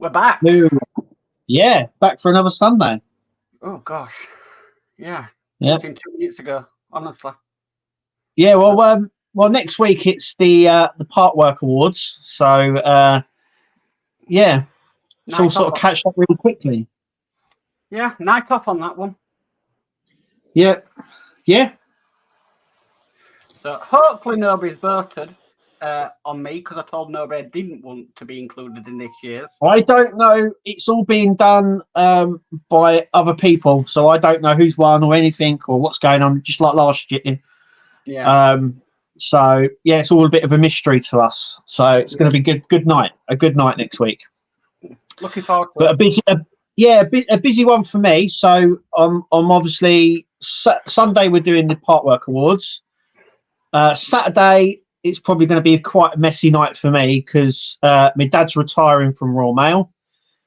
We're back. Ooh. Yeah, back for another Sunday. Oh gosh, yeah. Yeah. 2 minutes ago, honestly. Yeah. Well, next week it's the Part Work Awards. So yeah, it's all sort of catch up really quickly. Yeah, night off on that one. Yeah. Yeah. So hopefully nobody's voted on me because I told nobody I didn't want to be included in this year's. I don't know. It's all being done by other people, so I don't know who's won or anything or what's going on. Just like last year. Yeah. So yeah, it's all a bit of a mystery to us. So it's going to be a good night next week. Looking forward to but it. A busy one for me. So I'm obviously Sunday we're doing the Part Work Awards. Saturday it's probably going to be a quite messy night for me because my dad's retiring from Royal Mail.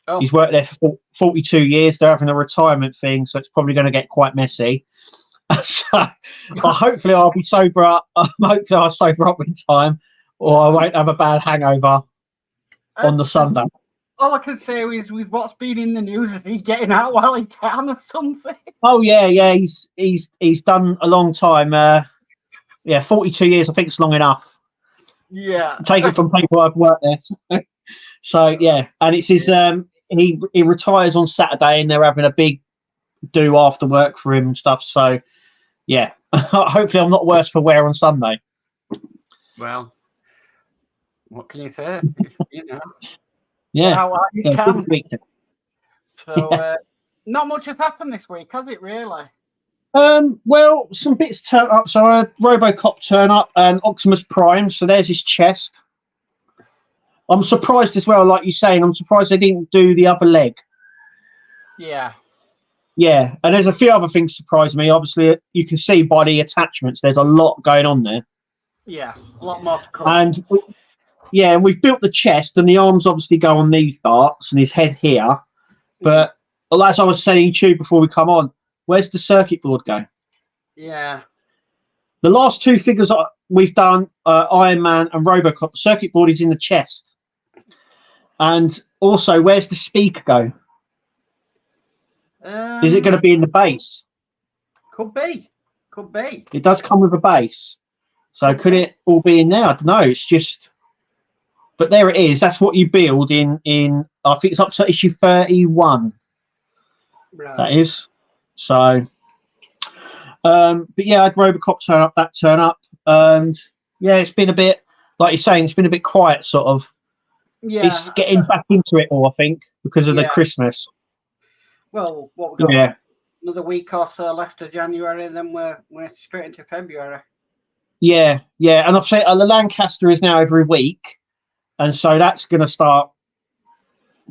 Oh. He's worked there for 42 years. They're having a retirement thing, so it's probably going to get quite messy. So hopefully I'll be sober up. Hopefully I'll sober up in time, or I won't have a bad hangover on the Sunday. All I can say is, with what's been in the news, is he getting out while he can or something? Oh yeah. He's done a long time. 42 years. I think it's long enough. Yeah. Take it from people I've worked there. So yeah, and it's his. He retires on Saturday, and they're having a big do after work for him and stuff. So yeah, hopefully I'm not worse for wear on Sunday. Well, what can you say? You know. Yeah. How you can. So yeah. Not much has happened this week, has it really? Well, some bits turn up. So I had Robocop turn up and Optimus Prime. So there's his chest. I'm surprised as well, like you're saying. I'm surprised they didn't do the other leg. Yeah. Yeah, and there's a few other things surprise me. Obviously, you can see by the attachments, there's a lot going on there. Yeah, a lot more to come. And yeah, we've built the chest, and the arms obviously go on these darts, and his head here. But as I was saying to you before we come on, where's the circuit board go? Yeah. The last two figures we've done, Iron Man and Robocop, the circuit board is in the chest. And also, where's the speaker go? Is it going to be in the base? Could be. It does come with a base. So could it all be in there? I don't know. It's just... But there it is. That's what you build in I think it's up to issue 31. Right. That is. So... but yeah, I had Robocop turn up. And yeah, it's been a bit... Like you're saying, it's been a bit quiet, sort of. Yeah. It's getting back into it all, I think, because of the Christmas. Well, what we got? Another week or so left of January, then we're straight into February. Yeah, and I've said the Lancaster is now every week, and so that's going to start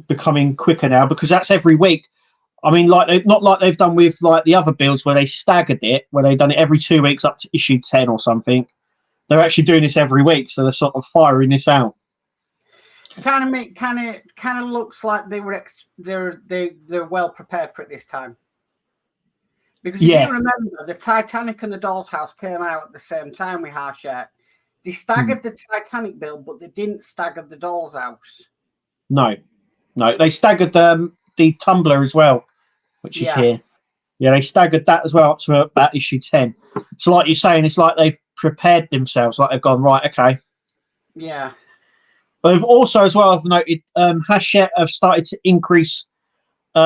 becoming quicker now because that's every week. I mean, not like they've done with like the other builds where they staggered it, where they've done it every 2 weeks up to issue 10 or something. They're actually doing this every week, so they're sort of firing this out. Kind of looks like they're well prepared for it this time. Because if you remember, the Titanic and the Doll's House came out at the same time with Hachette. They staggered the Titanic build, but they didn't stagger the Doll's House. No, they staggered the Tumbler as well, which is here. Yeah, they staggered that as well up to about issue 10. So, like you're saying, it's like they've prepared themselves, like they've gone right. Okay. Yeah. But they've also, as well, I've noted, Hachette have started to increase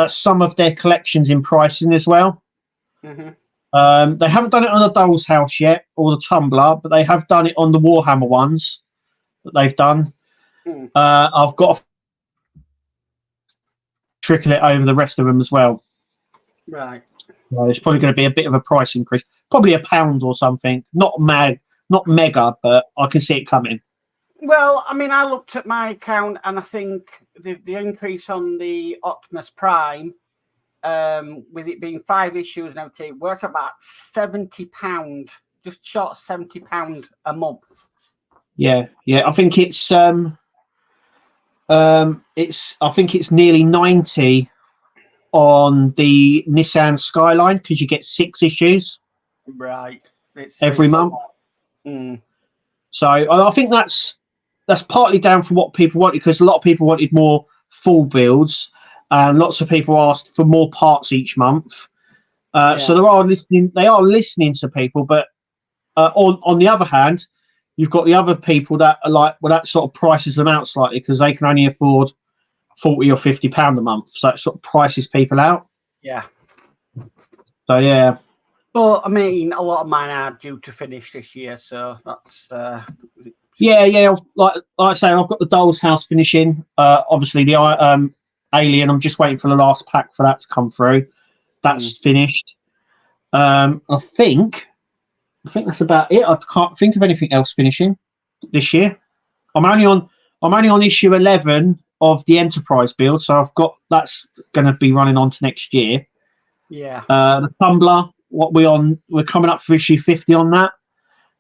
some of their collections in pricing as well. Mm-hmm. They haven't done it on the Doll's House yet, or the Tumbler, but they have done it on the Warhammer ones that they've done. I've got to trickle it over the rest of them as well. Right. So it's probably going to be a bit of a price increase, probably £1 or something. Not mega, but I can see it coming. Well, I mean, I looked at my account, and I think the increase on the Optimus Prime, with it being 5 issues and everything, worth about £70, just short of £70 a month. Yeah. I think it's I think it's nearly 90 on the Nissan Skyline because you get 6 issues. Right. Every month. So I think that's partly down from what people wanted, because a lot of people wanted more full builds, and lots of people asked for more parts each month. So they are listening to people, but on the other hand, you've got the other people that are like, well, that sort of prices them out slightly because they can only afford £40 or £50 a month, so it sort of prices people out. Yeah. So yeah. But I mean, a lot of mine are due to finish this year, so that's. Yeah. Like I say, I've got the Doll's House finishing. Obviously the Alien. I'm just waiting for the last pack for that to come through. That's finished. I think that's about it. I can't think of anything else finishing this year. I'm only on issue 11 of the Enterprise build, so that's going to be running on to next year. Yeah. The Tumblr, we're coming up for issue 50 on that,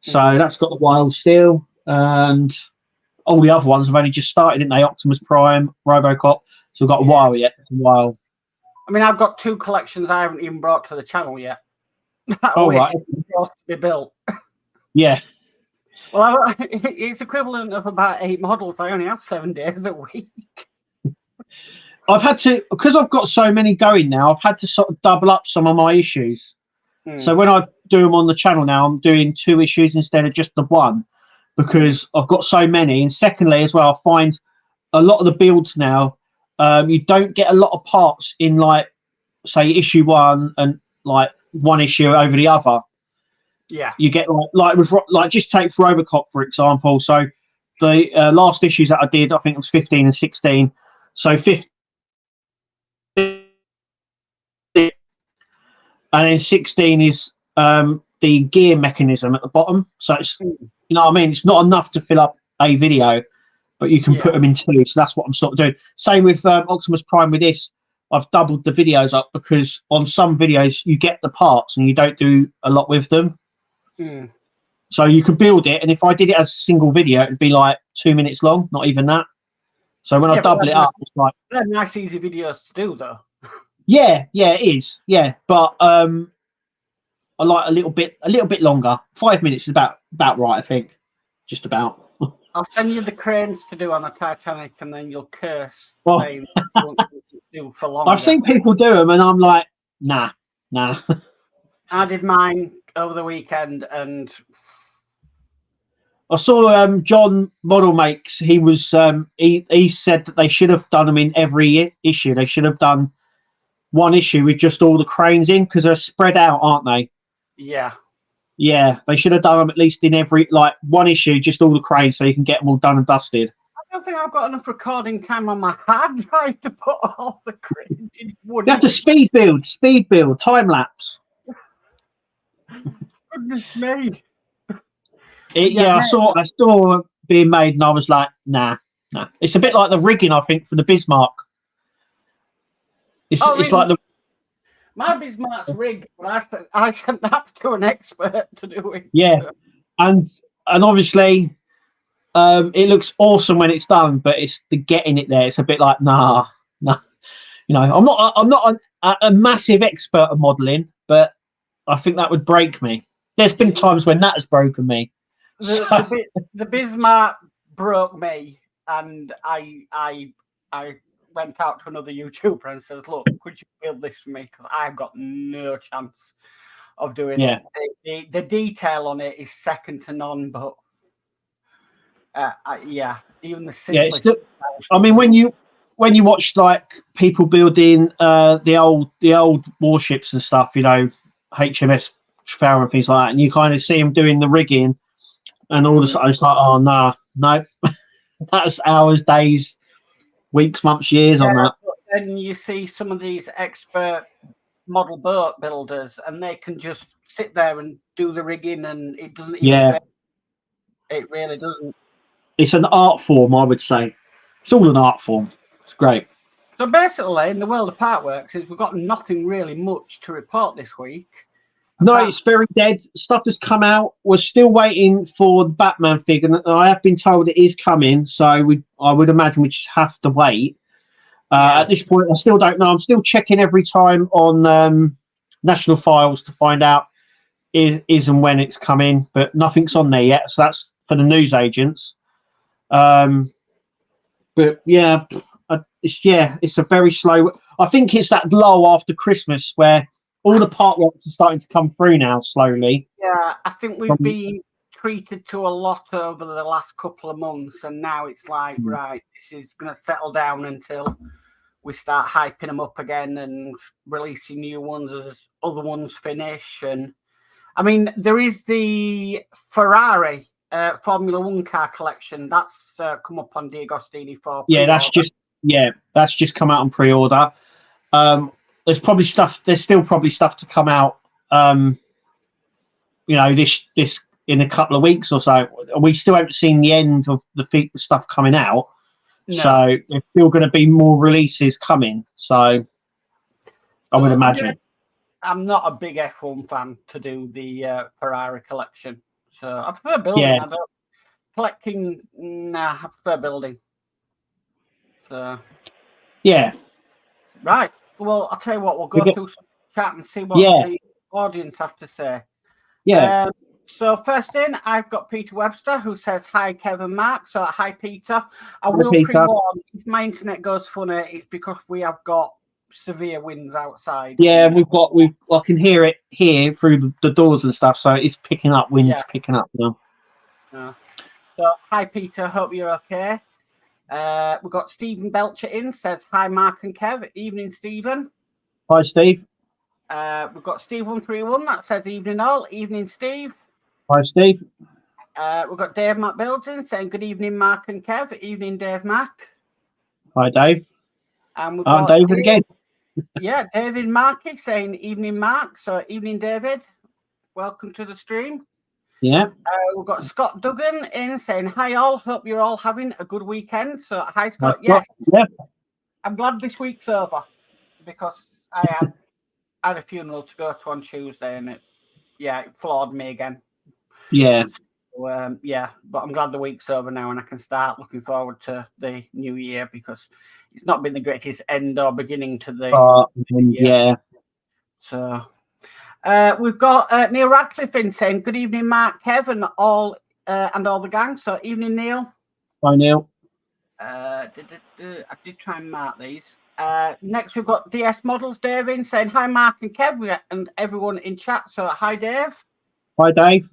so that's got a while still, and all the other ones have only just started, didn't they? Optimus Prime, RoboCop, so we've got a while yet. I mean, I've got 2 collections I haven't even brought to the channel yet. Right. To be built. Yeah. Well, it's equivalent of about 8 models. I only have 7 days a week. I've had to, because I've got so many going now, I've had to sort of double up some of my issues. So when I do them on the channel now, I'm doing 2 issues instead of just the 1, because I've got so many. And secondly, as well, I find a lot of the builds now, you don't get a lot of parts in, like, say, issue 1 and like one issue over the other. Yeah, you get like just take RoboCop for example. So the last issues that I did, I think it was 15 and 16. So 15, and then 16 is the gear mechanism at the bottom. So it's, you know what I mean, it's not enough to fill up a video, but you can put them in 2. So that's what I'm sort of doing. Same with Optimus Prime with this. I've doubled the videos up because on some videos you get the parts and you don't do a lot with them. So you could build it, and if I did it as a single video, it'd be like 2 minutes long, not even that. So when I double it up, it's like they're nice, easy videos to do, though. Yeah, it is. Yeah, but I like a little bit longer. 5 minutes is about right, I think. Just about. I'll send you the cranes to do on the Titanic, and then you'll curse. Well, saying you won't do for longer. I've seen people do them, and I'm like, nah. I did mine over the weekend, and I saw John Model Makes. He was he said that they should have done them in every issue. They should have done one issue with just all the cranes in, because they're spread out, aren't they? Yeah, they should have done them at least in every, like, one issue, just all the cranes, so you can get them all done and dusted. I don't think I've got enough recording time on my hard drive to put all the cranes in one. You have to speed build, time lapse. Goodness me. I saw being made, and I was like, nah. It's a bit like the rigging, I think, for the Bismarck. It's like the. My Bismarck's rigged, but I sent that to an expert to do it. Yeah, so. and obviously, it looks awesome when it's done, but it's the getting it there. It's a bit like nah. You know, I'm not a massive expert at modelling, but I think that would break me. There's been times when that has broken me. The Bismarck broke me, and I went out to another YouTuber and said, "Look, could you build this for me? Because I've got no chance of doing it. The detail on it is second to none." But even the simplest. I mean, when you watch like people building the old warships and stuff, you know, HMS Trafalgar and things like that, and you kind of see them doing the rigging, and all of a sudden it's like, oh no, that's hours, days, weeks, months, years on that. And you see some of these expert model boat builders, and they can just sit there and do the rigging, and it doesn't even it really doesn't. It's an art form, I would say. It's all an art form. It's great. So basically, in the world of Partworks, we've got nothing really much to report this week. No, it's very dead. Stuff has come out. We're still waiting for the Batman figure, and I have been told it is coming. So I would imagine we just have to wait. At this point, I still don't know. I'm still checking every time on National Files to find out is and when it's coming, but nothing's on there yet. So that's for the news agents. But yeah, it's a very slow. I think it's that lull after Christmas where all the part works are starting to come through now slowly. Yeah, I think we've been treated to a lot over the last couple of months, and now it's like, right, this is going to settle down until we start hyping them up again and releasing new ones as other ones finish. And I mean, there is the Ferrari Formula One car collection that's come up on D'Agostini for that's just come out on pre-order. There's still probably stuff to come out. This in a couple of weeks or so. We still haven't seen the end of the stuff coming out. No. So there's still going to be more releases coming. So I would imagine. I'm not a big F1 fan to do the Ferrari collection. So I prefer building. I don't collecting. Nah, I prefer building. So yeah. Right. Well, I'll tell you what. We'll go through some chat and see what the audience have to say. Yeah. So first in, I've got Peter Webster who says hi, Kevin Mark. So hi, Peter. I will pre-warn if my internet goes funny, it's because we have got severe winds outside. Yeah, I can hear it here through the doors and stuff. So it's picking up. Wind's picking up now. So hi, Peter. Hope you're okay. We've got Stephen Belcher in, says hi, Mark and Kev. Evening, Stephen. Hi, Steve. We've got Steve131 that says evening all. Evening, Steve. Hi, Steve. We've got Dave Mac Building saying good evening, Mark and Kev. Evening, Dave Mac. Hi, Dave. And I'm David again. Yeah, David Markey saying evening, Mark. So evening, David. Welcome to the stream. Yeah. We've got Scott Duggan in saying hi all. Hope you're all having a good weekend. So hi, Scott. Yes. Yeah. I'm glad this week's over because I had a funeral to go to on Tuesday and it floored me again. Yeah. So, but I'm glad the week's over now and I can start looking forward to the new year because it's not been the greatest end or beginning to the year. Yeah. So we've got Neil Radcliffe in saying good evening, Mark, Kev, and all the gang. So evening, Neil. Hi, Neil. I did try and mark these. Next, we've got DS Models Dave in saying hi, Mark and Kev, and everyone in chat. So hi, Dave. Hi, Dave.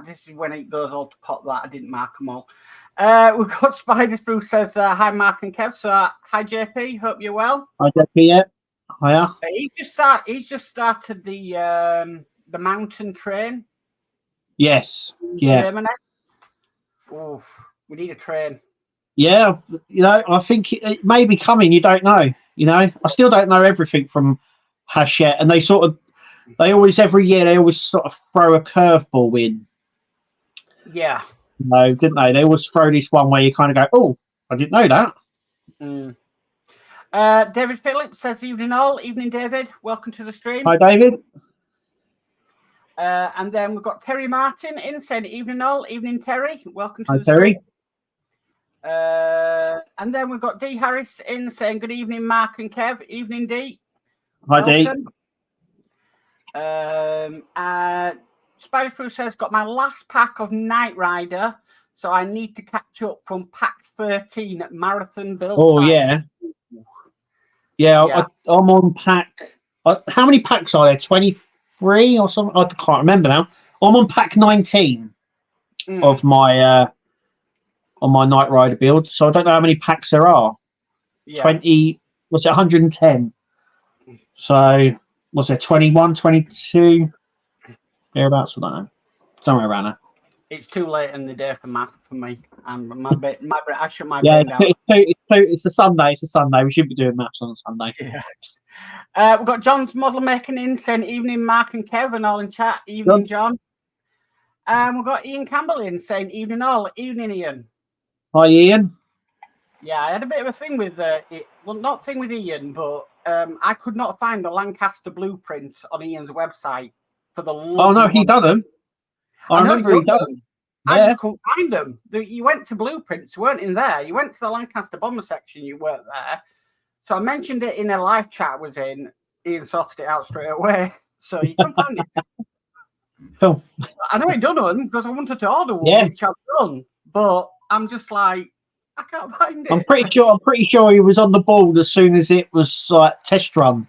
This is when it goes all to pot that I didn't mark them all. We've got Spider Through says hi, Mark and Kev. So hi, JP. Hope you're well. Hi, JP. Yeah. Hiya. He's just started the mountain train. Yes. Yeah. Germany. Oh, we need a train. Yeah, I think it may be coming. You don't know. I still don't know everything from Hachette, and they always every year they always sort of throw a curveball in. Yeah. No, didn't they? They always throw this one where you kind of go, "Oh, I didn't know that." David Phillips says evening all. Evening, David. Welcome to the stream. Hi, David. And then we've got Terry Martin in saying evening all. Evening, Terry. Welcome to the Terry. stream. And then we've got D Harris in saying good evening, Mark and Kev. Evening, D. Hi, welcome. D. Spider Proof says got my last pack of Knight Rider, so I need to catch up from pack 13 at Marathon Build. Oh time. Yeah. I'm on pack. How many packs are there? 23 or something? I can't remember now. I'm on pack 19 of my on my Knight Rider build, so I don't know how many packs there are. 20, what's it, 110? So what's there, 21, 22? Thereabouts, I don't know. Somewhere around there. It's too late in the day for math for me. And I shut my brain down. It's a Sunday. It's a Sunday. We should be doing maths on a Sunday. Yeah. We've got John's model making in saying evening, Mark and Kevin all in chat. Evening, John. We've got Ian Campbell in saying evening all. Evening, Ian. Hi, Ian. Yeah, I had a bit of a thing with not thing with Ian, but I could not find the Lancaster blueprint on Ian's website for the. Oh no, he doesn't. I remember he doesn't. I just couldn't find them. You went to blueprints, weren't in there. You went to the Lancaster bomber section, you weren't there. So I mentioned it in a live chat I was in. Ian sorted it out straight away, so you can find it. Cool. I know he done one because I wanted to order one, which I've done, but I'm just like, I can't find it. I'm pretty sure he was on the board as soon as it was like test run.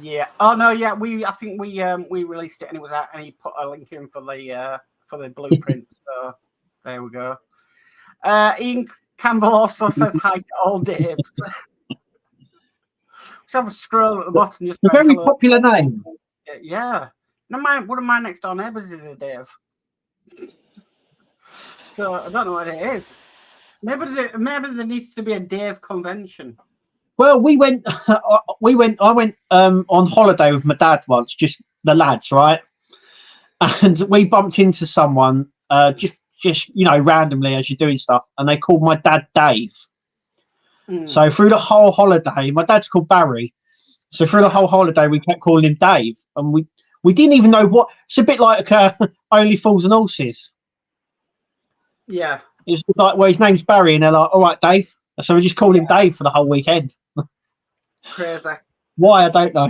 Yeah. Oh no. Yeah. I think we released it and it was out, and he put a link in for the blueprint. So there we go. Ian Campbell also says hi to all Daves. Let's have a scroll at the bottom. Just a very popular name. Yeah. No, one of my next door neighbours is a Dave. So I don't know what it is. Maybe there needs to be a Dave convention. Well, I went on holiday with my dad once, just the lads, right? And we bumped into someone just randomly as you're doing stuff, and they called my dad Dave. So through the whole holiday, my dad's called Barry. So through the whole holiday, we kept calling him Dave, and we didn't even know what. It's a bit like Only Fools and Horses. Yeah, it's like, well, his name's Barry, and they're like, all right, Dave. So we just called him Dave for the whole weekend. Crazy. Why, I don't know.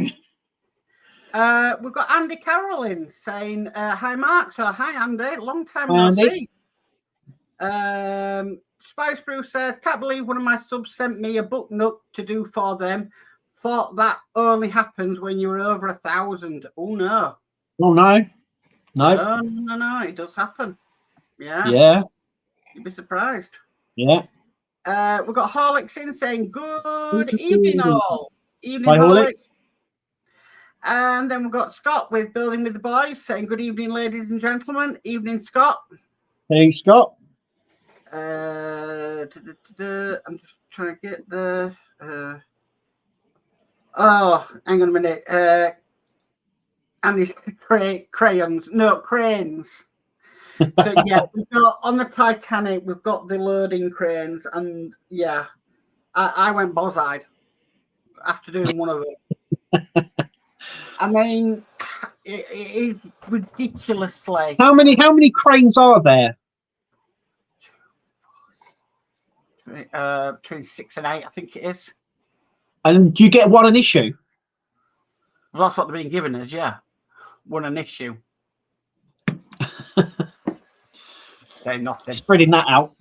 We've got Andy Carroll in saying, hi, Mark. So, hi, Andy. Long time no see. Spice Bruce says, can't believe one of my subs sent me a book nook to do for them. Thought that only happens when you're over 1,000. Oh, no. Oh, no. No, it does happen. Yeah. Yeah. You'd be surprised. Yeah. We've got Horlicks in saying, good evening, all. Evening, Hi, Horlicks. And then we've got Scott with Building with the Boys saying, good evening, ladies and gentlemen. Evening, Scott. Hey, Scott. I'm just trying to get the... hang on a minute. Andy's crayons. No, cranes. So, yeah, we've got on the Titanic, we've got the loading cranes. And, yeah, I went boz-eyed after doing one of them. I mean, it is ridiculously. How many cranes are there? Between 6 and 8, I think it is. And do you get one an issue? Well, that's what they've been giving us, yeah. One an issue. They're nothing. Spreading that out.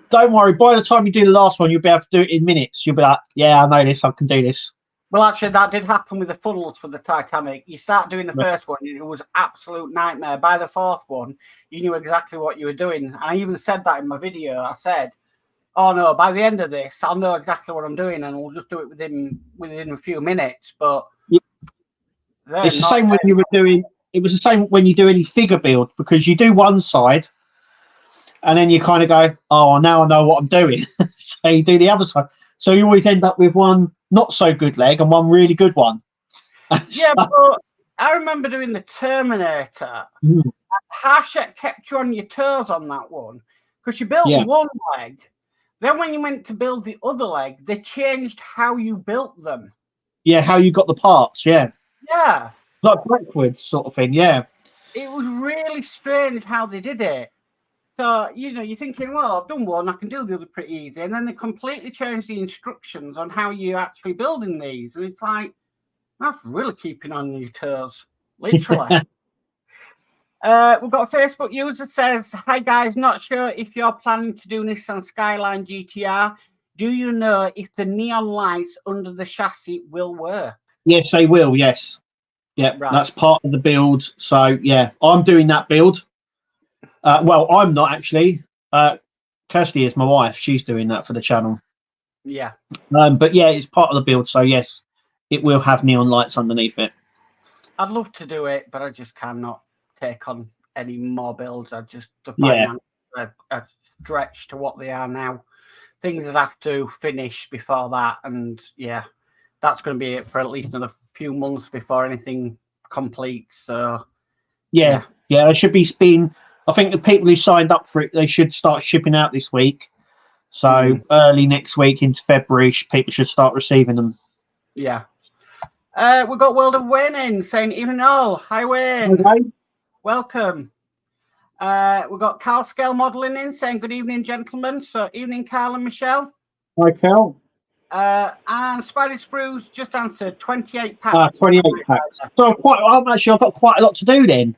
Don't worry. By the time you do the last one, you'll be able to do it in minutes. You'll be like, yeah, I know this. I can do this. Well, actually, that did happen with the funnels for the Titanic. You start doing the first one, and it was absolute nightmare. By the fourth one, you knew exactly what you were doing. And I even said that in my video. I said, oh, no, by the end of this, I'll know exactly what I'm doing, and we'll just do it within a few minutes. But it's the same when you were doing... It was the same when you do any figure build, because you do one side, and then you kind of go, oh, now I know what I'm doing. So you do the other side. So you always end up with one not so good leg and one really good one. Yeah, but I remember doing the Terminator. Harshet kept you on your toes on that one because you built one leg. Then when you went to build the other leg, they changed how you built them. Yeah, how you got the parts, yeah. Yeah. Like backwards sort of thing, yeah. It was really strange how they did it. So, you're thinking, well, I've done one, I can do the other pretty easy. And then they completely changed the instructions on how you're actually building these. And it's like, that's really keeping on your toes, literally. We've got a Facebook user that says, hi, guys, not sure if you're planning to do Nissan Skyline GTR. Do you know if the neon lights under the chassis will work? Yes, they will, yes. Yeah, right. That's part of the build. So, yeah, I'm doing that build. Well, I'm not actually. Kirsty is my wife. She's doing that for the channel. Yeah. But yeah, it's part of the build. So yes, it will have neon lights underneath it. I'd love to do it, but I just cannot take on any more builds. I just a stretch to what they are now. Things that have to finish before that, and yeah, that's going to be it for at least another few months before anything completes. So yeah, it should be spin. I think the people who signed up for it, they should start shipping out this week. So early next week into February, people should start receiving them. Yeah. We've got World of Wayne in saying, evening all. Hi, Wayne. Okay. Welcome. We've got Carl Scale Modelling in saying, good evening, gentlemen. So evening, Carl and Michelle. Hi, Carl. And Spider Sprues just answered 28 packs. 28 packs. So I've got quite a lot to do then.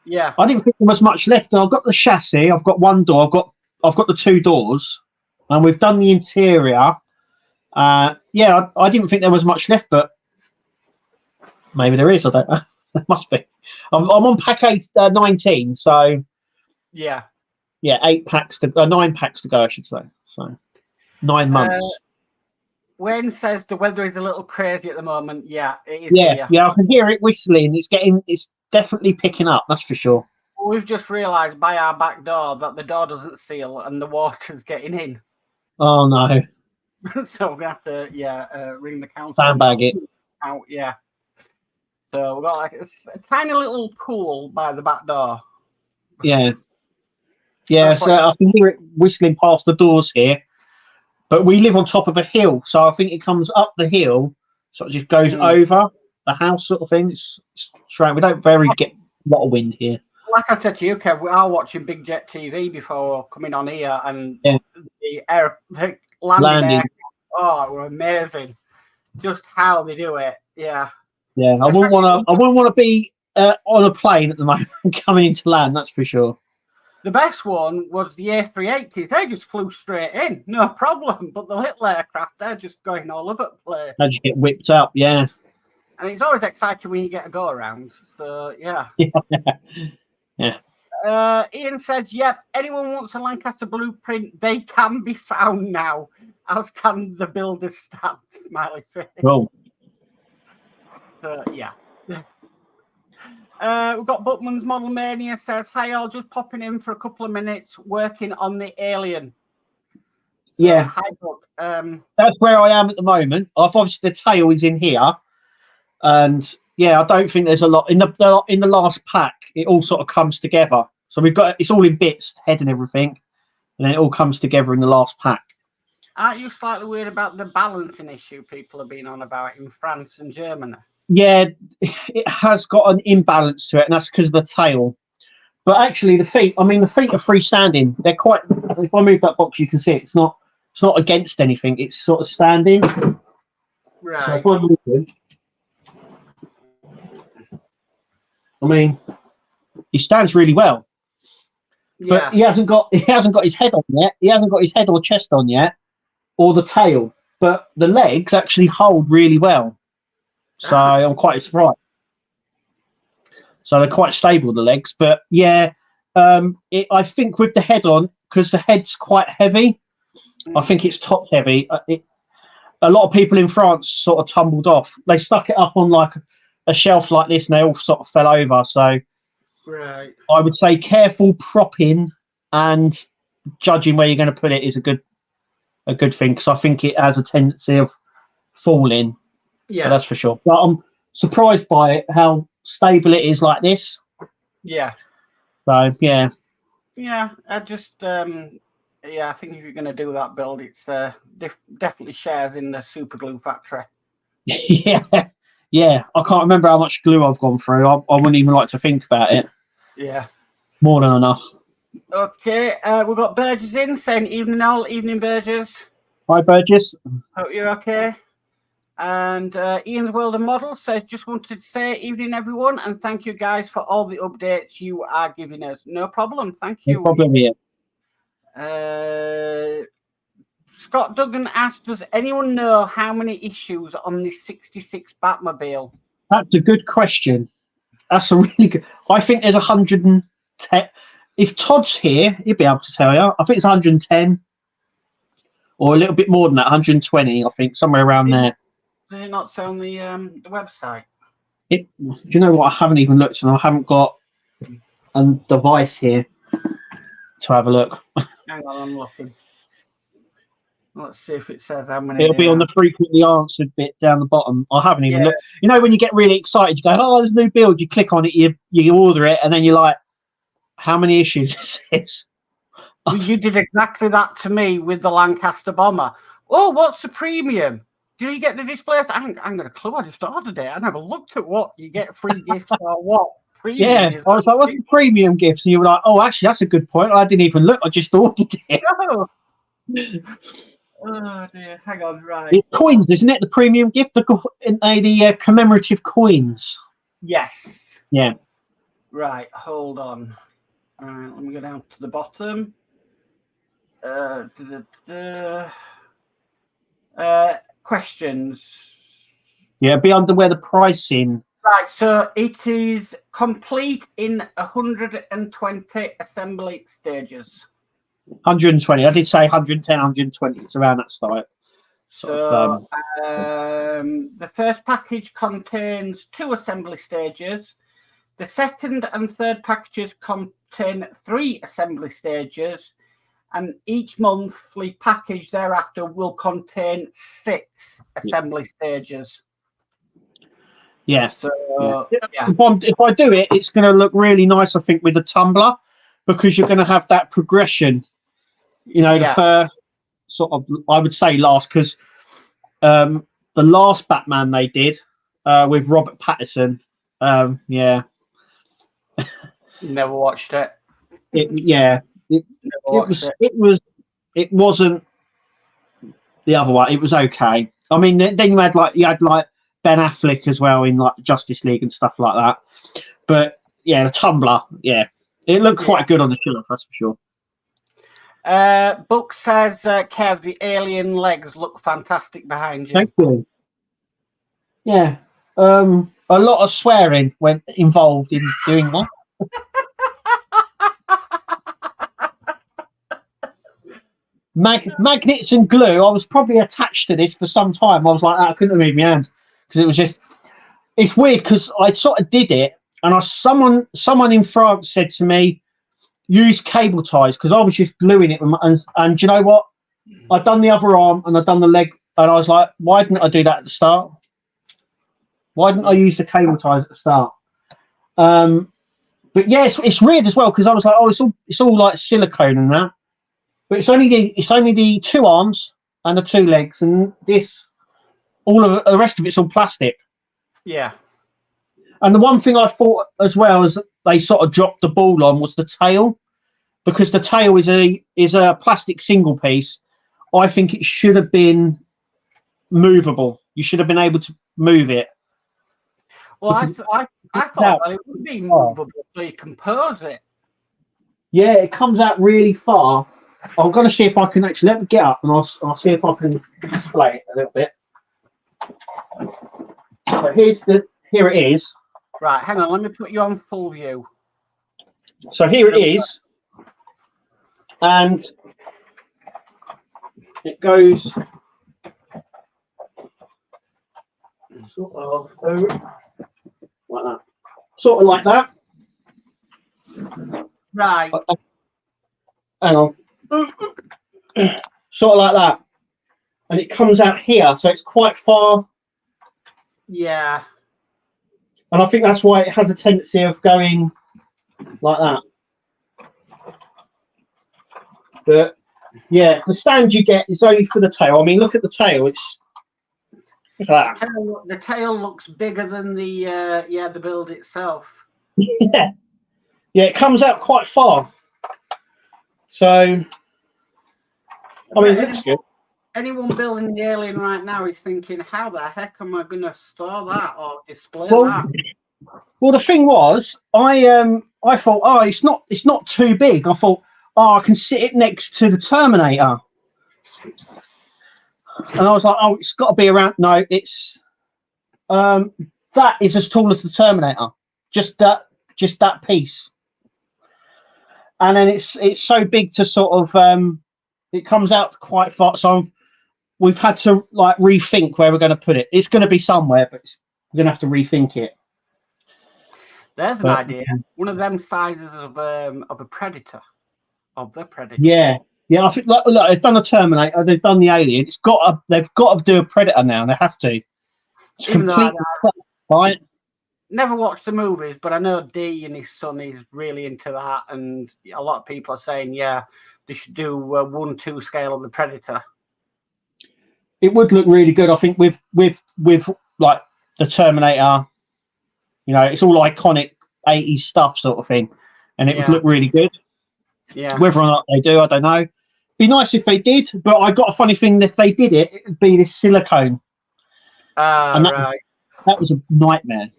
Yeah, I didn't think there was much left. I've got the chassis. I've got one door. I've got the two doors. and we've done the interior. Yeah, I didn't think there was much left, but maybe there is. I don't know. There must be. I'm on pack 19, so yeah, 9 packs to go, I should say. So 9 months. Wayne says the weather is a little crazy at the moment. Yeah, it is. Yeah, I can hear it whistling. It's definitely picking up. That's for sure. We've just realised by our back door that the door doesn't seal and the water's getting in. Oh no! So we're gonna have to ring the council. Sandbag it out. Yeah. So we've got like a tiny little pool by the back door. Yeah. So I can hear it whistling past the doors here. But we live on top of a hill, so I think it comes up the hill, so it just goes over the house, sort of thing. It's strange. We don't get a lot of wind here. Like I said to you, Kev, we are watching Big Jet TV before coming on here, and the landing. Oh, it was amazing! Just how they do it. Yeah. Yeah, I wouldn't want to be on a plane at the moment coming into land. That's for sure. The best one was the A380. They just flew straight in, no problem. But the little aircraft, they're just going all over the place. They just get whipped up, yeah. And it's always exciting when you get a go around. So yeah. Yeah. Ian says, "Yep. Anyone wants a Lancaster blueprint? They can be found now, as can the builder's stamp." Smiley face. Cool. Yeah. We've got Buckman's Model Mania says, "Hi all, just popping in for a couple of minutes working on the Alien." So, yeah. Hi, Buck. That's where I am at the moment. Obviously the tail is in here, and yeah, I don't think there's a lot in the last pack. It all sort of comes together. So it's all in bits, head and everything, and then it all comes together in the last pack. Aren't you slightly weird about the balancing issue people have been on about in France and Germany? Yeah, it has got an imbalance to it, and that's because of the tail. But actually, the feet are freestanding. They're quite. If I move that box, you can see it. It's not against anything. It's sort of standing. Right. So if I move it, I mean, he stands really well. Yeah. But he hasn't got his head on yet. He hasn't got his head or chest on yet, or the tail. But the legs actually hold really well. So I'm quite surprised. So they're quite stable, the legs. But yeah, I think with the head on, because the head's quite heavy, I think it's top heavy. A lot of people in France sort of tumbled off. They stuck it up on like a shelf like this, and they all sort of fell over. So right. I would say careful propping and judging where you're going to put it is a good thing, because I think it has a tendency of falling. Yeah, so that's for sure. But I'm surprised by it, how stable it is like this. Yeah. So yeah. Yeah, I just I think if you're going to do that build, it's definitely shares in the super glue factory. Yeah. I can't remember how much glue I've gone through. I wouldn't even like to think about it. Yeah. More than enough. Okay, we've got Burgess in saying evening all, evening Burgess. Hi Burgess. Hope you're okay. And Ian's World of Model says, "Just wanted to say evening everyone, and thank you guys for all the updates you are giving us." No problem, thank you. No problem here. Scott Duggan asked, "Does anyone know how many issues on this 66 Batmobile?" That's a good question. That's a really good. I think there's 110. If Todd's here, he'll be able to tell you. I think it's 110, or a little bit more than that, 120. I think somewhere around there. Does it not say on the website? Do you know what? I haven't even looked, and I haven't got a device here to have a look. Hang on, I'm looking. Let's see if it says how many. It'll be on the frequently answered bit down the bottom. I haven't even looked. You know, when you get really excited, you go, "Oh, there's a new build." You click on it, you order it, and then you're like, "How many issues is this?" You did exactly that to me with the Lancaster Bomber. Oh, what's the premium? Do you get the display? I ain't got a clue. I just ordered it. I never looked at what you get, free gifts or what. Premium I was like, "What's the premium gifts?" And you were like, "Oh, actually, that's a good point. I didn't even look. I just ordered it." No. Oh dear. Hang on, right. It's coins, isn't it? The premium gift, the commemorative coins. Yes. Yeah. Right. Hold on. All right. Let me go down to the bottom. questions. Yeah, be under where the pricing. Right, so it is complete in 120 assembly stages. 120. I did say 110, 120. It's around that site. So the first package contains 2 assembly stages. The second and third packages contain 3 assembly stages, and each monthly package thereafter will contain 6 assembly stages. Yeah. So yeah. If I do it, it's going to look really nice, I think, with the tumbler, because you're going to have that progression. You know, the first sort of, I would say last, because the last Batman they did with Robert Pattinson, yeah. Never watched it. It wasn't the other one. It was okay. I mean, then you had like Ben Affleck as well in like Justice League and stuff like that. But yeah, the tumbler, yeah, it looked quite good on the shelf, that's for sure. Book says, Kev, the alien legs look fantastic behind you. Thank you. Yeah, a lot of swearing went involved in doing that. Magnets and glue. I was probably attached to this for some time. I was like, I couldn't move my hand because it was just. It's weird because I sort of did it, and someone in France said to me, use cable ties, because I was just gluing it. And do you know what? I'd done the other arm and I'd done the leg, and I was like, why didn't I do that at the start? Why didn't I use the cable ties at the start? But yeah, it's weird as well because I was like, oh, it's all like silicone and that. But it's only the 2 arms and the 2 legs, and all of the rest of it's all plastic. Yeah. And the one thing I thought as well is that they sort of dropped the ball on was the tail, because the tail is a plastic single piece. I think it should have been movable. You should have been able to move it. Well, I thought that it would be movable so you can pose it. Yeah, it comes out really far. I'm going to see if I can actually let me get up, and I'll see if I can display it a little bit. So here it is. Right, hang on. Let me put you on full view. So here it is, and it goes sort of like that. Right. Hang on. Sort of like that, and it comes out here, so it's quite far. Yeah. And I think that's why it has a tendency of going like that. But yeah, the stand you get is only for the tail. I mean, look at the tail. It's look at that. The tail looks bigger than the build itself. Yeah, it comes out quite far. So, I mean, it looks good. Anyone building the alien right now is thinking, how the heck am I going to store that or display that? Well, the thing was, I thought, oh, it's not too big. I thought, oh, I can sit it next to the Terminator. And I was like, oh, it's got to be around. No, it's that is as tall as the Terminator. Just that piece. And then it's so big to sort of it comes out quite far. So we've had to like rethink where we're going to put it. It's going to be somewhere, but we're going to have to rethink it. There's an idea. One of them sizes of a predator. Of the predator. Yeah. I think look, they've done a Terminator, they've done the Alien. They've got to do a Predator now. They have to. It's Even though right. Never watched the movies, but I know D and his son is really into that, and a lot of people are saying, yeah, they should do a 1:2 scale of the Predator. It would look really good, I think, with like the Terminator. You know, it's all iconic 80s stuff, sort of thing, and it would look really good. Yeah. Whether or not they do, I don't know. Be nice if they did, but I got a funny thing that if they did it, it would be this silicone. And that was a nightmare.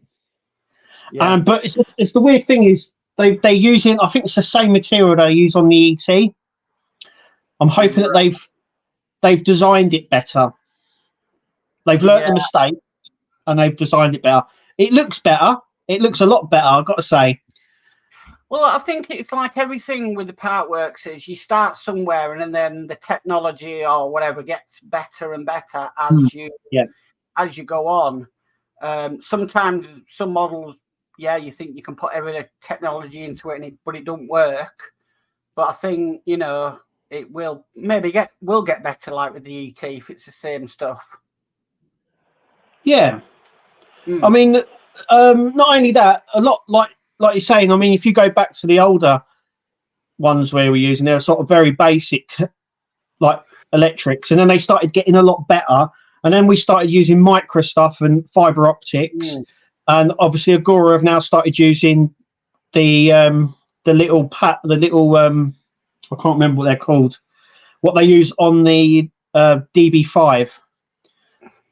Yeah. But it's the weird thing is they're using, I think it's the same material they use on the ET. I'm hoping that they've designed it better. They've learnt the mistake and they've designed it better. It looks better. It looks a lot better, I've got to say. Well, I think it's like everything with the part works is you start somewhere and then the technology or whatever gets better and better as you go on. Sometimes some models, you think you can put every technology into it, but it don't work. But I think, it will get better, like with the ET, if it's the same stuff. Yeah. I mean, not only that, a lot like you're saying, I mean, if you go back to the older ones where we're using, they're sort of very basic, like electrics, and then they started getting a lot better, and then we started using micro stuff and fiber optics, and obviously Agora have now started using the little I can't remember what they're called, what they use on the DB5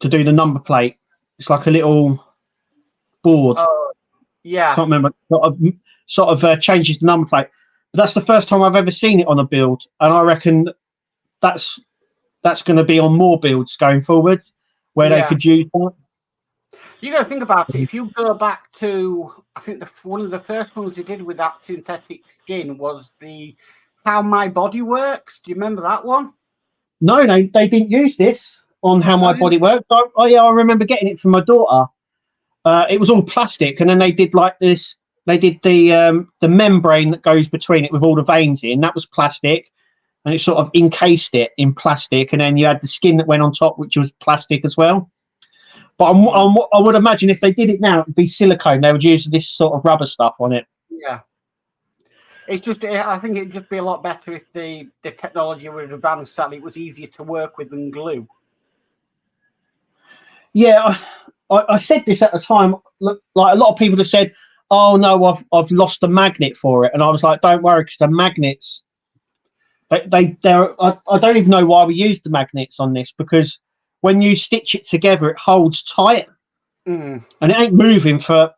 to do the number plate. It's like a little board. I can't remember. Sort of changes the number plate. But that's the first time I've ever seen it on a build, and I reckon that's going to be on more builds going forward, where they could use that. You got to think about it. If you go back to, I think one of the first ones they did with that synthetic skin was the How My Body Works. Do you remember that one? No, they didn't use this on How My Body Works. I remember getting it from my daughter. It was all plastic, and then they did like this. They did the membrane that goes between it with all the veins in. That was plastic, and it sort of encased it in plastic. And then you had the skin that went on top, which was plastic as well. But I would imagine if they did it now, it'd be silicone. They would use this sort of rubber stuff on it. Yeah. It's just, I think it'd just be a lot better if the technology would advance that it was easier to work with than glue. Yeah, I said this at the time. Look, like a lot of people have said, "Oh no, I've lost the magnet for it," and I was like, "Don't worry, because the magnets, I don't even know why we use the magnets on this, because when you stitch it together, it holds tight, and it ain't moving parts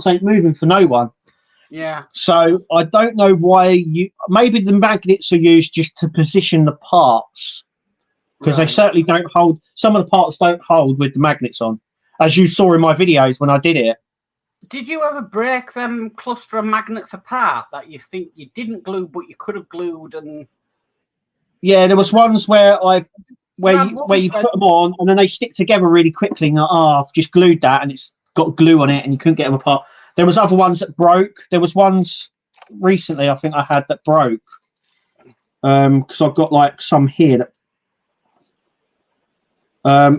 ain't moving for no one." Yeah. So I don't know why maybe the magnets are used just to position the parts, because they certainly don't hold. Some of the parts don't hold with the magnets on, as you saw in my videos when I did it. Did you ever break them cluster of magnets apart that you think you didn't glue but you could have glued? And yeah, there was ones where you put them on and then they stick together really quickly. And I've just glued that and it's got glue on it and you couldn't get them apart. There was other ones that broke. There was ones recently I think I had that broke, because I've got like some here that.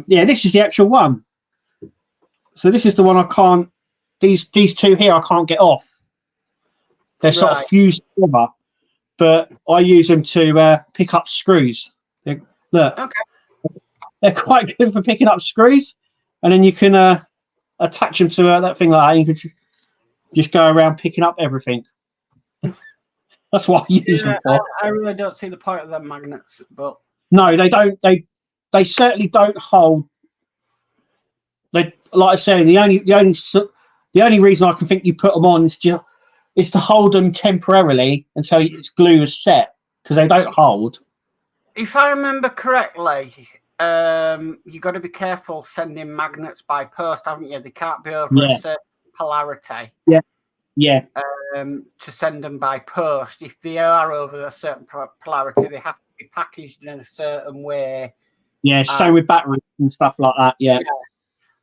This is the actual one. So this is the one I can't. These two here I can't get off. They're sort of fused together, but I use them to pick up screws. Look, they're quite good for picking up screws, and then you can attach them to that thing like that. And you can just go around picking up everything. That's what I use them for. I really don't see the point of them magnets, but no, they don't. They certainly don't hold. They, like I say, the only reason I can think you put them on is to hold them temporarily until its glue is set, because they don't hold. If I remember correctly, you got to be careful sending magnets by post, haven't you? They can't be over a certain polarity. Yeah. To send them by post, if they are over a certain polarity, they have to be packaged in a certain way. Yeah, same with batteries and stuff like that. Yeah.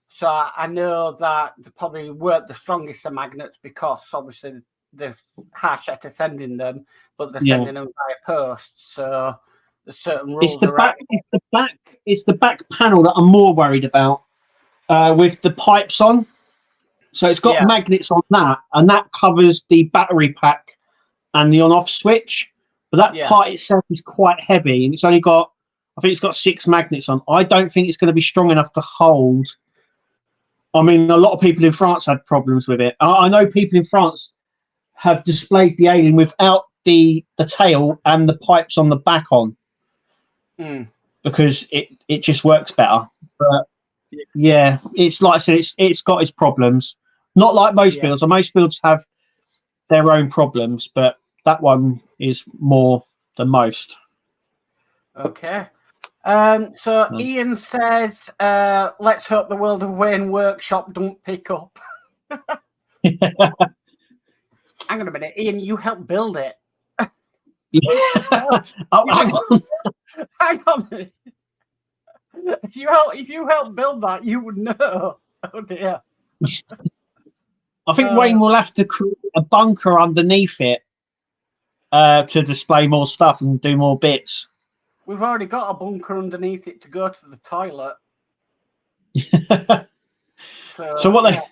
So I know that they probably weren't the strongest of magnets, because obviously they're harsh at sending them, but they're sending them via post. So there's certain rules. It's the back panel that I'm more worried about, with the pipes on. So it's got magnets on that, and that covers the battery pack and the on-off switch. But that part itself is quite heavy, and it's only got, I think it's got 6 magnets on. I don't think it's going to be strong enough to hold. I mean, a lot of people in France had problems with it. I know people in France have displayed the Alien without the tail and the pipes on the back on, because it just works better. But yeah, it's like I said, it's got its problems. Not like most builds. Most builds have their own problems, but that one is more than most. Okay. So Ian says, let's hope the World of Wayne workshop don't pick up. Hang on a minute. Ian, you helped build it. Oh, hang on. Hang on a minute. If you helped build that, you would know. Oh dear. I think Wayne will have to create a bunker underneath it to display more stuff and do more bits. We've already got a bunker underneath it to go to the toilet. So what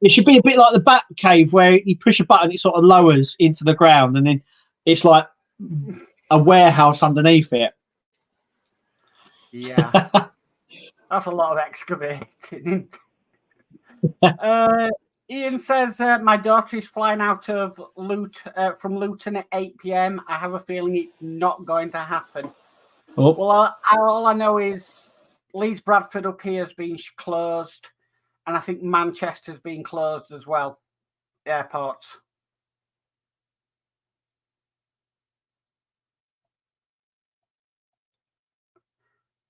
it should be a bit like the Bat Cave where you push a button, it sort of lowers into the ground, and then it's like a warehouse underneath it. Yeah. That's a lot of excavating. Ian says, my daughter is flying out of from Luton at 8 p.m. I have a feeling it's not going to happen. Oh. Well, all I know is Leeds Bradford up here has been closed, and I think Manchester's been closed as well. The airports.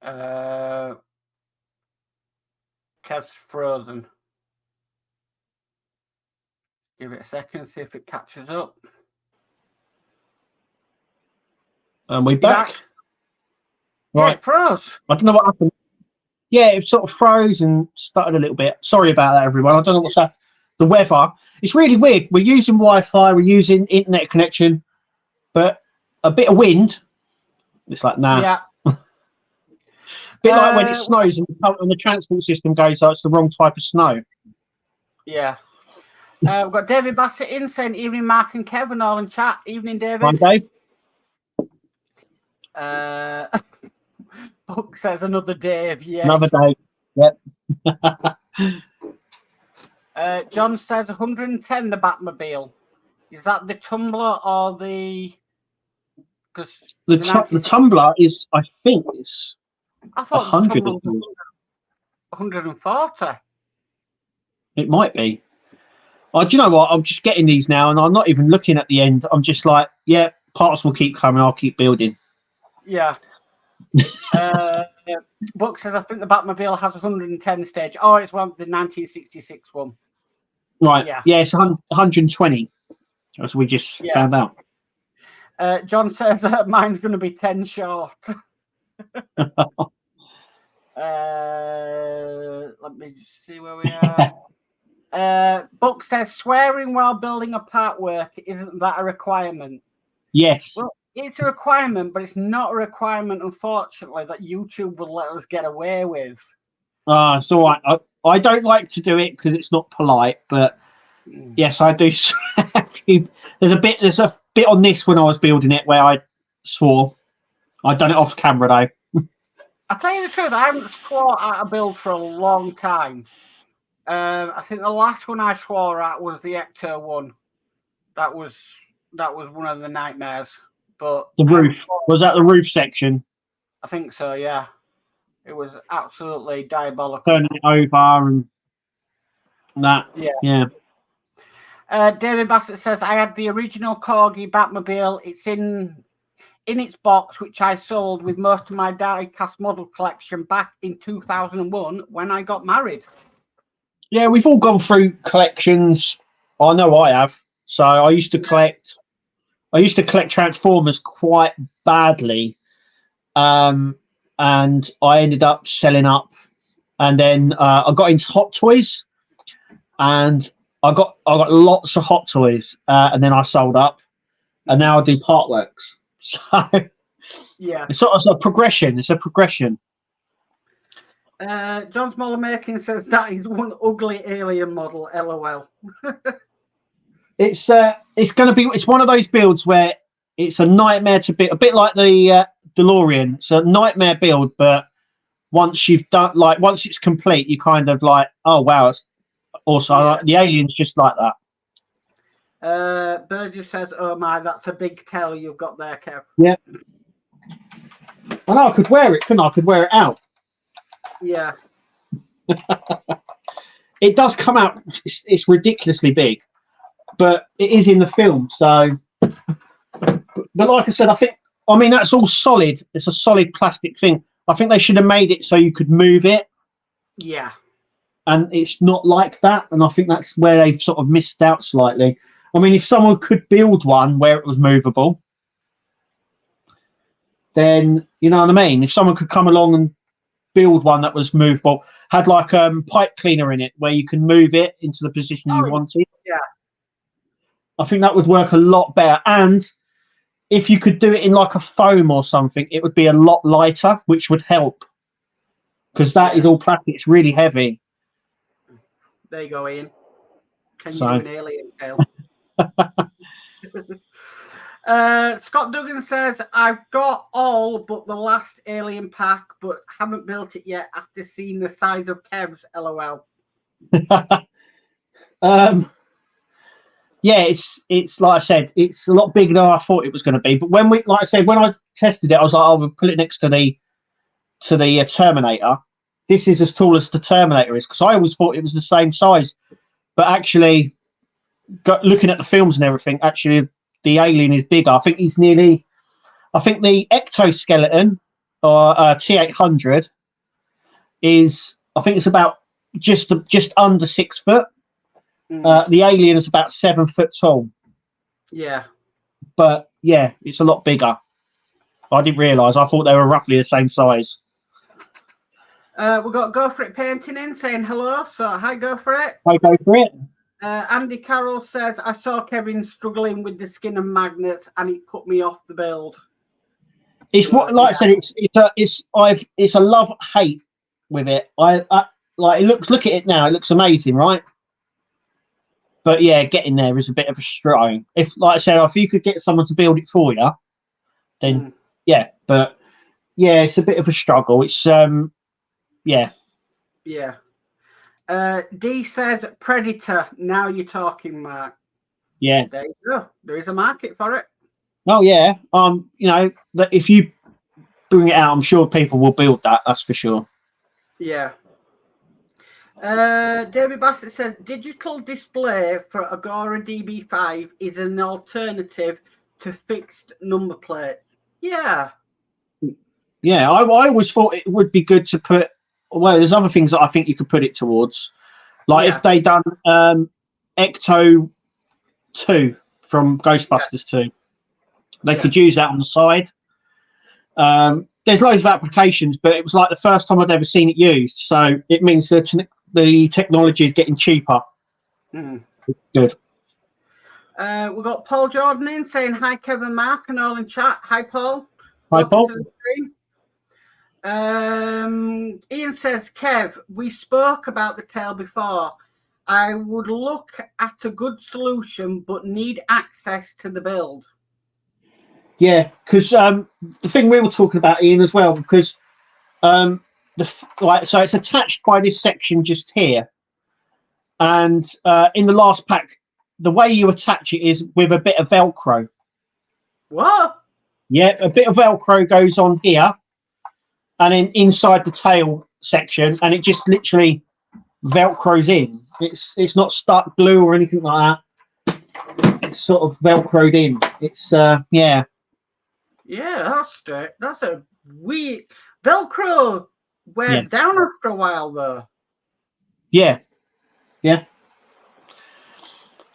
Kev's frozen. Give it a second, see if it catches up. And we're back. Right. Right. Yeah, it froze. I don't know what happened. Yeah, it sort of froze and started a little bit. Sorry about that, everyone. I don't know what's that. The weather. It's really weird. We're using Wi-Fi, we're using internet connection, but a bit of wind. It's like, nah. Yeah. Bit like when it snows and the transport system goes, oh, it's the wrong type of snow. Yeah. We've got David Bassett in saying, evening, Mark and Kevin, all in chat. Evening, David. Hi, Dave. Book says another Dave. Yeah. Another day. Yep. John says 110, the Batmobile. Is that the Tumbler or the... Because the Tumbler is, I think, it's... I thought 100. 140. It might be. Oh, do you know what? I'm just getting these now, and I'm not even looking at the end. I'm just like, yeah, parts will keep coming. I'll keep building. Yeah. Book says, I think the Batmobile has 110 stage. Oh, it's one the 1966 one. Right. Yeah, it's 120. As we just found out. John says mine's going to be 10 short. Let me see where we are. Book says swearing while building artwork, isn't that a requirement? Yes. Well, it's a requirement, but it's not a requirement, unfortunately, that YouTube will let us get away with. It's all right. I don't like to do it because it's not polite, but yes, I do. There's a bit on this when I was building it where I swore. I'd done it off camera though. I'll tell you the truth, I haven't swore at a build for a long time. I think the last one I swore at was the Ecto one. That was one of the nightmares. But the roof, was that the roof section? I think so, yeah. It was absolutely diabolical. Turning it over and that. Yeah. David Bassett says, I had the original Corgi Batmobile. It's in its box, which I sold with most of my die-cast model collection back in 2001 when I got married. Yeah, we've all gone through collections. I know I have. So I used to collect Transformers quite badly. And I ended up selling up. And then I got into Hot Toys. And I got lots of Hot Toys. And then I sold up. And now I do Partworks. So yeah, it's sort of a progression. It's a progression. John Smaller Making says that is one ugly alien model. LOL. It's going to be. It's one of those builds where it's a nightmare to build. A bit like the DeLorean. It's a nightmare build, but once you've done, once it's complete, you kind of like, oh wow, it's also the alien's just like that. Burgess says, oh my, that's a big tail you've got there, Kev. Yeah. I know, I could wear it, couldn't I? I could wear it out. Yeah. It does come out, it's ridiculously big, but it is in the film, so. But like I said, I think I mean, that's all solid. It's a solid plastic thing. I think they should have made it so you could move it. Yeah. And it's not like that. And I think that's where they've sort of missed out slightly. I mean, if someone could build one where it was movable, then, you know what I mean? If someone could come along and build one that was movable, had like pipe cleaner in it where you can move it into the position you wanted. Yeah. I think that would work a lot better. And if you could do it in like a foam or something, it would be a lot lighter, which would help. Because that is all plastic. It's really heavy. There you go, Ian. Can you do an alien tail? Scott Duggan says, I've got all but the last alien pack, but haven't built it yet after seeing the size of Kev's. LOL. Yeah, it's like I said, it's a lot bigger than I thought it was going to be. But when like I said, when I tested it, I was like, oh, we'll put it next to the Terminator. This is as tall as the Terminator is, because I always thought it was the same size. But actually, looking at the films and everything, actually the alien is bigger. I think he's nearly. I think the ectoskeleton or T800 is. I think it's about just under 6 foot. The alien is about 7 foot tall. Yeah. But yeah, it's a lot bigger. I didn't realise. I thought they were roughly the same size. We've got Go For It Painting in saying hello. So hi, Go For It. Hi, Go For It. Andy Carroll says, I saw Kevin struggling with the skin and magnets and it put me off the build. It's what, like I said, it's a love-hate with it. I like it looks. Look at it now. It looks amazing, right? But yeah, getting there is a bit of a struggle. If, like I said, if you could get someone to build it for you, then yeah. But yeah, it's a bit of a struggle. It's yeah. Yeah. D says Predator. Now you're talking, Mark. Yeah. There you go. There is a market for it. Oh yeah. You know that if you bring it out, I'm sure people will build that. That's for sure. Yeah. David Bassett says digital display for Agora DB5 is an alternative to fixed number plate. Yeah. Yeah, I always thought it would be good to put. Well, there's other things that I think you could put it towards, like if they done Ecto 2 from Ghostbusters 2, they could use that on the side. There's loads of applications, but it was like the first time I'd ever seen it used, so it means that the technology is getting cheaper. Good. We've got Paul Jordan in saying hi, Kevin, Mark, and all in chat. Hi, Paul. Hi, Paul. Ian says, Kev, we spoke about the tail before. I would look at a good solution, but need access to the build. Yeah, because the thing we were talking about, Ian, as well, because so it's attached by this section just here, and in the last pack, the way you attach it is with a bit of Velcro. What? Yeah, a bit of Velcro goes on here, and then inside the tail section, and it just literally Velcros in. It's not stuck glue or anything like that. It's sort of Velcroed in. It's yeah. Yeah, that's a weird Velcro wears down after a while though. Yeah. Yeah.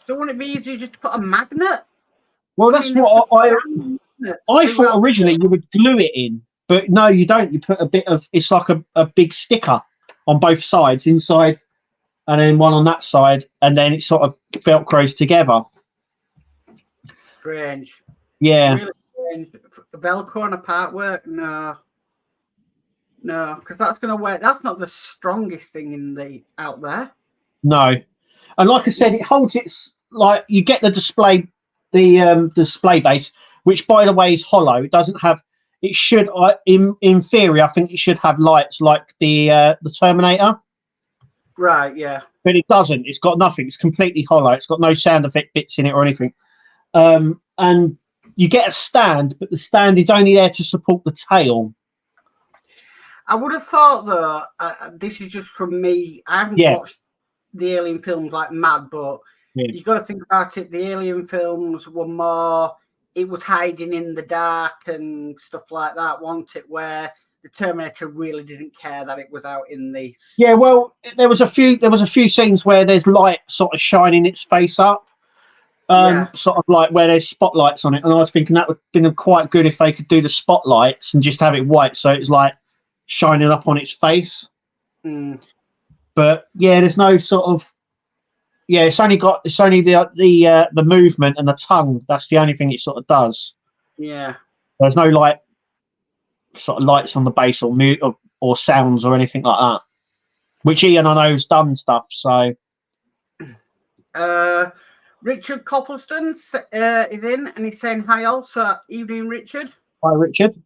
So wouldn't it be easier just to put a magnet? Well, that's what I thought originally you would glue it in, but no, you don't. You put a bit of, it's like a big sticker on both sides, inside and then one on that side, and then it sort of Velcros together. Strange. Yeah. Really strange. Velcro on a part work? No, because that's going to work. That's not the strongest thing out there. No. And like I said, it holds its, like you get the display base, which by the way is hollow. It doesn't have, it should, in theory, I think it should have lights like the Terminator. Right, yeah. But it doesn't. It's got nothing. It's completely hollow. It's got no sound effect bits in it or anything. And you get a stand, but the stand is only there to support the tail. I would have thought, though, this is just from me. I haven't watched the Alien films like mad, but you've got to think about it. The Alien films were more it was hiding in the dark and stuff like that, wasn't it? Where the Terminator really didn't care that it was out in the... Yeah, well, there was a few scenes where there's light sort of shining its face up, sort of like where there's spotlights on it, and I was thinking that would have been quite good if they could do the spotlights and just have it white, so it's like shining up on its face. But yeah, there's no sort of it's only the movement and the tongue. That's the only thing it sort of does. Yeah, there's no like sort of lights on the base or mute or sounds or anything like that. Which Ian I know has done stuff. So Richard Coppleston is in, and he's saying hi. Also, evening, Richard. Hi, Richard.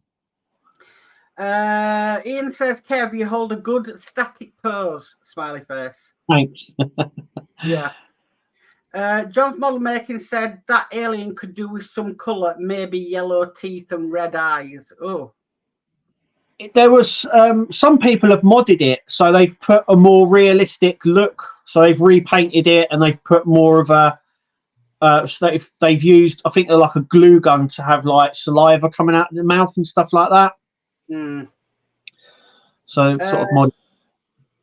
Ian says, Kev, you hold a good static pose, smiley face. Thanks. Yeah. John's model making said that alien could do with some colour, maybe yellow teeth and red eyes. Oh. There was some people have modded it, so they've put a more realistic look. So they've repainted it and they've put more of a so they've used, I think, like a glue gun to have like saliva coming out of the mouth and stuff like that. So sort of mod.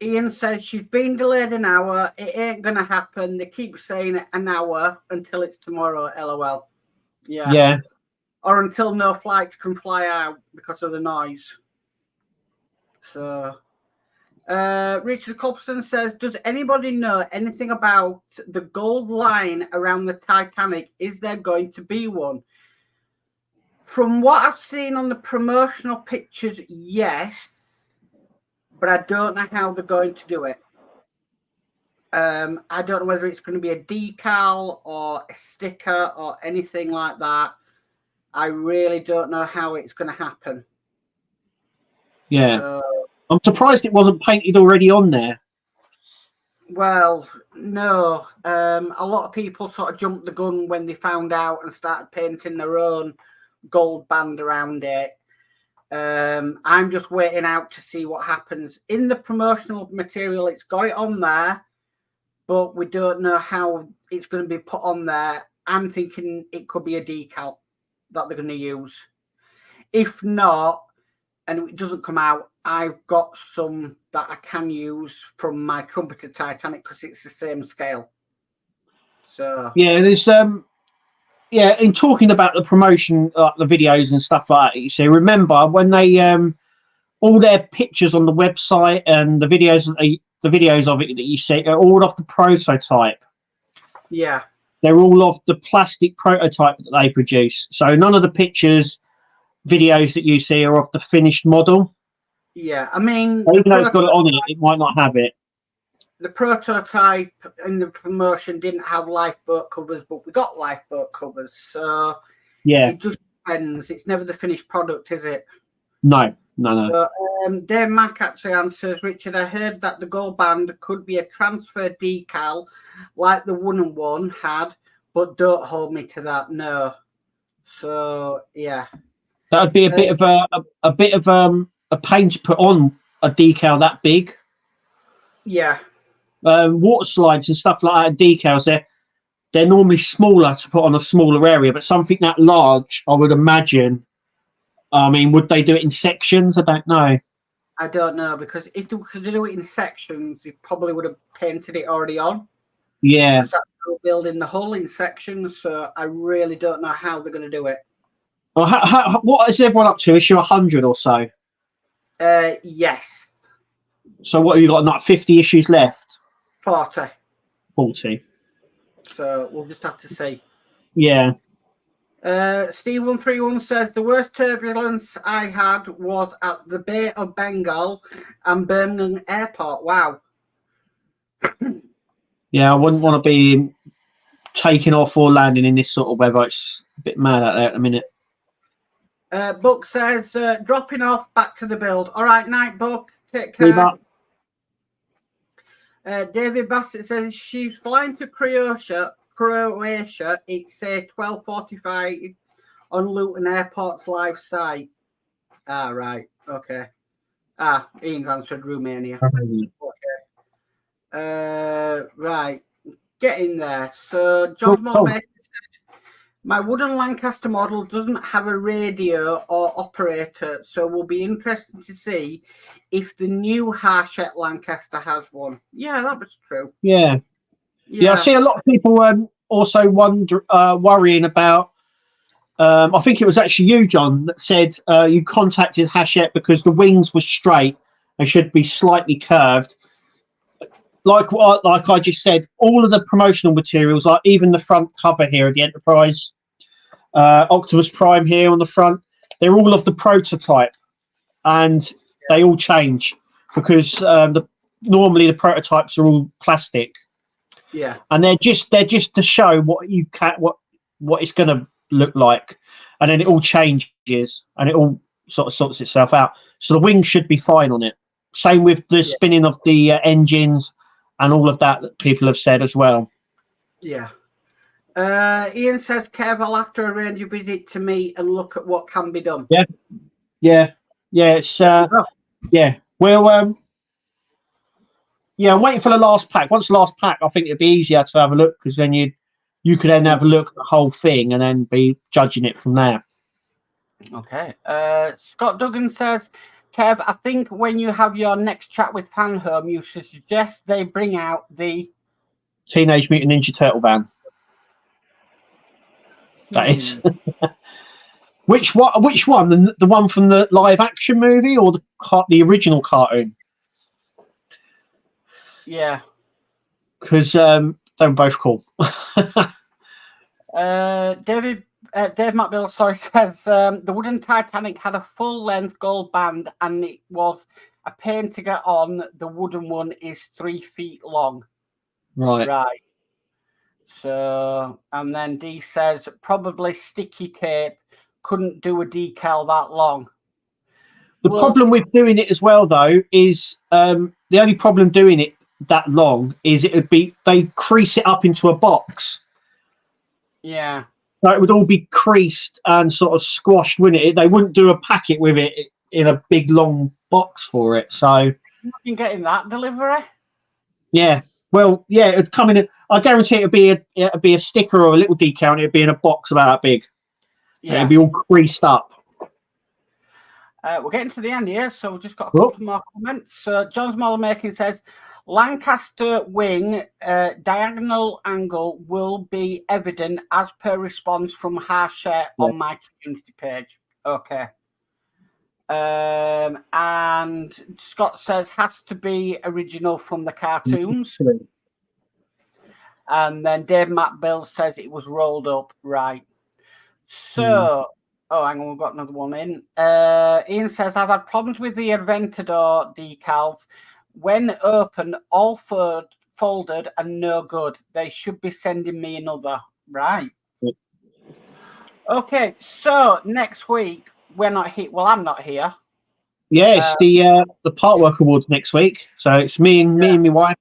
Ian says she's been delayed an hour. It ain't gonna happen. They keep saying an hour until it's tomorrow. LOL. Yeah. Or until no flights can fly out because of the noise. So, Richard Copson says, does anybody know anything about the gold line around the Titanic? Is there going to be one? From what I've seen on the promotional pictures, yes, but I don't know how they're going to do it. I don't know whether it's going to be a decal or a sticker or anything like that. I really don't know how it's going to happen. Yeah. So, I'm surprised it wasn't painted already on there. Well, no. A lot of people sort of jumped the gun when they found out and started painting their own gold band around it. I'm just waiting out to see what happens. In the promotional material, it's got it on there, but we don't know how it's going to be put on there. I'm thinking it could be a decal that they're going to use. If not, and it doesn't come out, I've got some that I can use from my Trumpeter Titanic because it's the same scale. So yeah, there's in talking about the promotion, like the videos and stuff like that, you see, remember when they all their pictures on the website and the videos of it that you see are all off the prototype. Yeah, they're all off the plastic prototype that they produce. So none of the pictures, videos that you see are of the finished model. Yeah, I mean, even though it's got it on it might not have it. The prototype in the promotion didn't have lifeboat covers, but we got lifeboat covers. So yeah, it just depends. It's never the finished product, is it? No. So, Dave Mack actually answers, Richard, I heard that the gold band could be a transfer decal like the 1&1 had, but don't hold me to that. No. So yeah, that would be a bit of a pain to put on a decal that big. Yeah. Water slides and stuff like that, decals, they're normally smaller to put on a smaller area, but something that large, I would imagine. I mean, would they do it in sections? I don't know. I don't know, because if they could do it in sections, they probably would have painted it already on. Yeah. Building the hull in sections, so I really don't know how they're going to do it. Well, what is everyone up to? Issue 100 or so? Yes. So what have you got? Like 50 issues left? 40. So we'll just have to see. Yeah. Steve 131 says the worst turbulence I had was at the Bay of Bengal and Birmingham Airport. Wow. Yeah, I wouldn't want to be taking off or landing in this sort of weather. It's a bit mad out there at the minute. Buck says dropping off, back to the build. All right, night, Buck. Take care. David Bassett says she's flying to Croatia. It's 12:45 on Luton Airport's live site. Ah, right. Okay. Ian's answered Romania. Okay. Right. Get in there. So John Mulmaker said My wooden Lancaster model doesn't have a radio or operator, so we'll be interested to see if the new Hachette Lancaster has one. Yeah, that was true. Yeah. I see a lot of people also worrying about. I think it was actually you, John, that said you contacted Hachette because the wings were straight and should be slightly curved. Like I just said, all of the promotional materials, like even the front cover here of the Enterprise, Optimus Prime here on the front, they're all of the prototype, and they all change because normally the prototypes are all plastic. Yeah, and they're just to show what it's going to look like, and then it all changes and it all sort of sorts itself out. So the wings should be fine on it. Same with the spinning of the engines and all of that people have said as well. Yeah. Ian says, Kev, I'll have to arrange a visit to meet and look at what can be done. Yeah. It's Well, I'm waiting for the last pack. Once the last pack, I think it'd be easier to have a look because then you could then have a look at the whole thing and then be judging it from there. Okay. Scott Duggan says, Kev, I think when you have your next chat with Panhome, you should suggest they bring out the Teenage Mutant Ninja Turtle van. That is. Which one? The one from the live action movie or the original cartoon? Yeah. Because they were both cool. Dave McBill, says the wooden Titanic had a full-length gold band and it was a pain to get on. The wooden one is 3 feet long. Right. So, and then D says probably sticky tape, couldn't do a decal that long. The problem with doing it as well, though, is the only problem doing it that long is they crease it up into a box. Yeah. So it would all be creased and sort of squashed, wouldn't it? They wouldn't do a packet with it in a big long box for it. So you can get in that delivery. Yeah. Well, yeah, it'd come in. I guarantee it'd be a sticker or a little decal. And it'd be in a box about that big. Yeah. It'd be all creased up. We're getting to the end here, so we've just got a couple more comments. So John Smallmaking says, Lancaster wing diagonal angle will be evident as per response from Hachette on my community page. Okay. And Scott says has to be original from the cartoons. And then Dave McBill says it was rolled up. Right. So, hang on, we've got another one in. Ian says, I've had problems with the Aventador decals. When open, all folded and no good. They should be sending me another. Right. Okay, so next week, we're not here. Well, I'm not here. Yeah, it's the Part Work Awards next week. So it's me and my wife,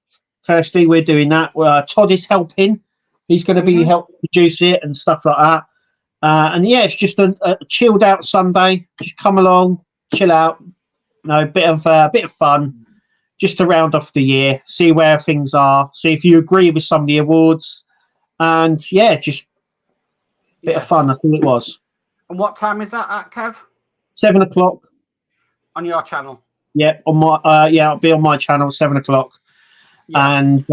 Kirsty. We're doing that. Todd is helping. He's going to be helping produce it and stuff like that. And yeah, it's just a chilled out Sunday. Just come along, chill out. A bit of fun, just to round off the year. See where things are. See if you agree with some of the awards. And yeah, just a bit of fun. I think it was. And what time is that at, Kev? 7 o'clock. On your channel? Yeah, on my I'll be on my channel 7 o'clock. Yeah. And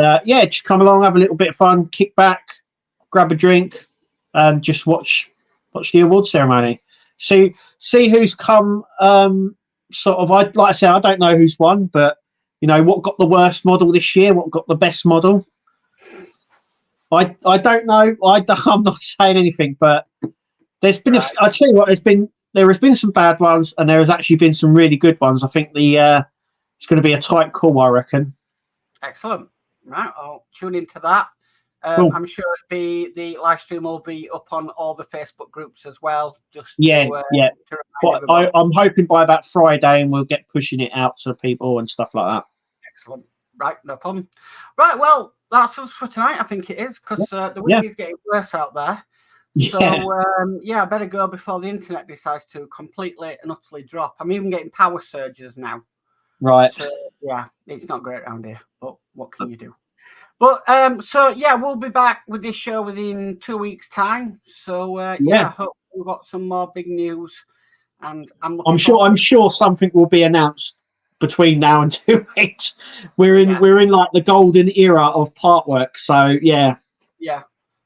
just come along, have a little bit of fun, kick back, grab a drink, and just watch the award ceremony. See who's come. Sort of, like I say, I don't know who's won, but you know what got the worst model this year, what got the best model. I don't know. I'm not saying anything, but there's been. I tell you what, there has been some bad ones, and there has actually been some really good ones. I think it's going to be a tight call, I reckon. Excellent. Right, I'll tune into that. Cool. I'm sure the live stream will be up on all the Facebook groups as well. Just But I'm hoping by about Friday, and we'll get pushing it out to people and stuff like that. Excellent. Right, no problem. Right, well, that's us for tonight. I think it is because the wind is getting worse out there. So I better go before the internet decides to completely and utterly drop. I'm even getting power surges now. Right. So, yeah, it's not great around here, but what can you do? But so yeah, we'll be back with this show within 2 weeks' time. So yeah, I hope we've got some more big news, and I'm sure something will be announced between now and 2 weeks. We're in like the golden era of part work. So yeah. Yeah.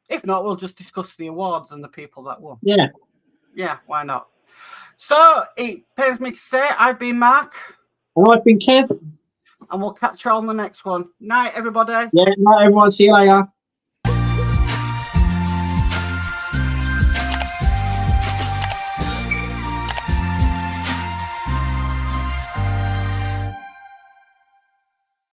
If not, we'll just discuss the awards and the people that won. Yeah. Yeah, why not? So it pains me to say I've been Mark. And I've been Kev. And we'll catch you on the next one. Night, everybody. Yeah, night, everyone. See you later.